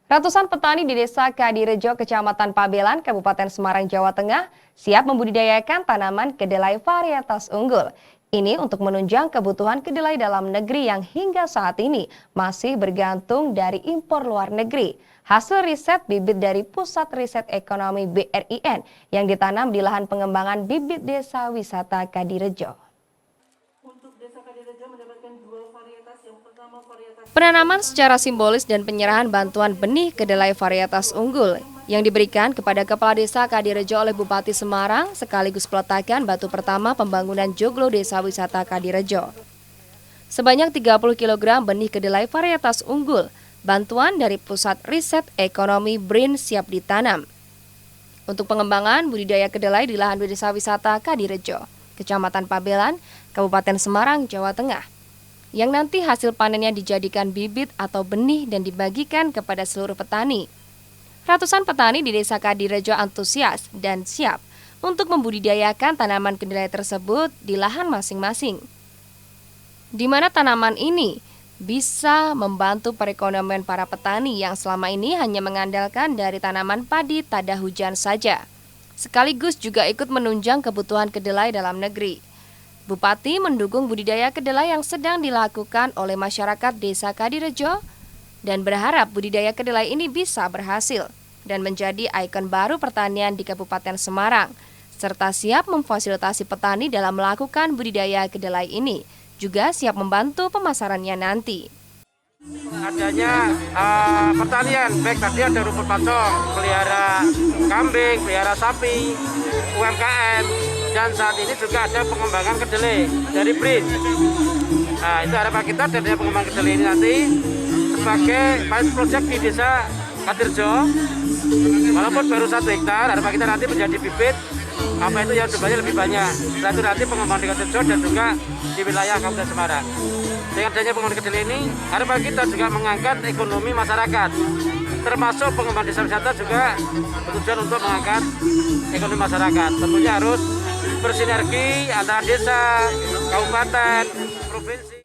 Ratusan petani di Desa Kadirejo, Kecamatan Pabelan, Kabupaten Semarang, Jawa Tengah, siap membudidayakan tanaman kedelai varietas unggul. Ini untuk menunjang kebutuhan kedelai dalam negeri yang hingga saat ini masih bergantung dari impor luar negeri. Hasil riset bibit dari Pusat Riset Ekonomi BRIN yang ditanam di lahan pengembangan bibit Desa Wisata Kadirejo. Penanaman secara simbolis dan penyerahan bantuan benih kedelai varietas unggul yang diberikan kepada Kepala Desa Kadirejo oleh Bupati Semarang sekaligus peletakan batu pertama pembangunan joglo Desa Wisata Kadirejo. Sebanyak 30 kg benih kedelai varietas unggul, bantuan dari Pusat Riset Ekonomi BRIN siap ditanam untuk pengembangan budidaya kedelai di lahan Desa Wisata Kadirejo, Kecamatan Pabelan, Kabupaten Semarang, Jawa Tengah, yang nanti hasil panennya dijadikan bibit atau benih dan dibagikan kepada seluruh petani. Ratusan petani di Desa Kadirejo antusias dan siap untuk membudidayakan tanaman kedelai tersebut di lahan masing-masing, di mana tanaman ini bisa membantu perekonomian para petani yang selama ini hanya mengandalkan dari tanaman padi tada hujan saja, sekaligus juga ikut menunjang kebutuhan kedelai dalam negeri. Bupati mendukung budidaya kedelai yang sedang dilakukan oleh masyarakat Desa Kadirejo dan berharap budidaya kedelai ini bisa berhasil dan menjadi ikon baru pertanian di Kabupaten Semarang, serta siap memfasilitasi petani dalam melakukan budidaya kedelai ini, juga siap membantu pemasarannya nanti. Adanya pertanian, baik tadi ada rumput pacong, pelihara kambing, pelihara sapi, UMKM, dan saat ini juga ada pengembangan kedelai dari BRIN. Nah, itu harapan kita dari pengembangan kedelai ini nanti sebagai pilot project di Desa Kadirejo, walaupun baru 1 hektar, harapan kita nanti menjadi bibit apa itu yang jumlahnya lebih banyak. Setelah itu nanti pengembangan di Kadirejo dan juga di wilayah Kabupaten Semarang. Dengan adanya pengembangan kedelai ini, harapan kita juga mengangkat ekonomi masyarakat, termasuk pengembangan desa wisata juga bertujuan untuk mengangkat ekonomi masyarakat. Tentunya harus bersinergi antara desa, kabupaten, provinsi.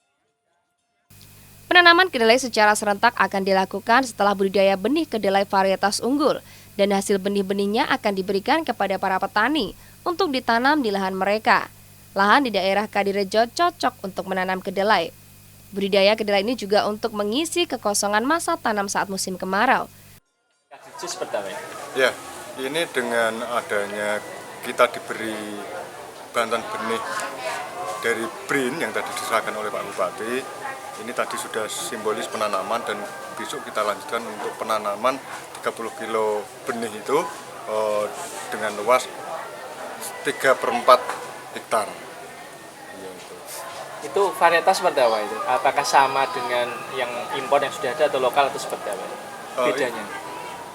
Penanaman kedelai secara serentak akan dilakukan setelah budidaya benih kedelai varietas unggul dan hasil benih-benihnya akan diberikan kepada para petani untuk ditanam di lahan mereka. Lahan di daerah Kadirejo cocok untuk menanam kedelai. Budidaya kedelai ini juga untuk mengisi kekosongan masa tanam saat musim kemarau. Ya, ini dengan adanya kita diberi bantuan benih dari BRIN yang tadi diserahkan oleh Pak Bupati, ini tadi sudah simbolis penanaman dan besok kita lanjutkan untuk penanaman 30 kilo benih itu dengan luas 3/4 hektar. Itu varietas seperti apa itu? Apakah sama dengan yang impor yang sudah ada atau lokal atau seperti apa? Bedanya?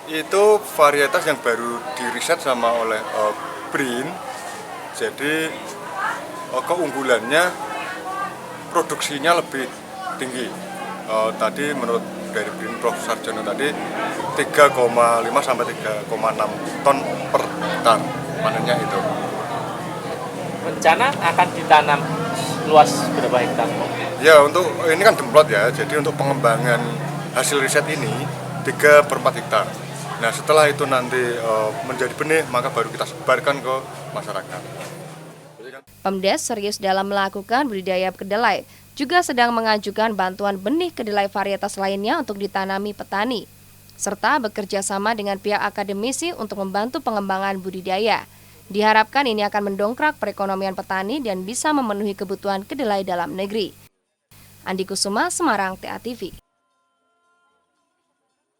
Itu varietas yang baru diriset sama oleh BRIN. Jadi keunggulannya produksinya lebih tinggi. Tadi menurut dari BRIN Prof. Sarjono tadi 3,5 sampai 3,6 ton per hektar panennya itu. Rencana akan ditanam luas berapa hektar? Ya, untuk ini kan demplot ya. Jadi untuk pengembangan hasil riset ini 3/4 hektar. Nah, setelah itu nanti menjadi benih, maka baru kita sebarkan ke masyarakat. Pemdes serius dalam melakukan budidaya kedelai, juga sedang mengajukan bantuan benih kedelai varietas lainnya untuk ditanami petani, serta bekerja sama dengan pihak akademisi untuk membantu pengembangan budidaya. Diharapkan ini akan mendongkrak perekonomian petani dan bisa memenuhi kebutuhan kedelai dalam negeri. Andi Kusuma, Semarang, TA TV.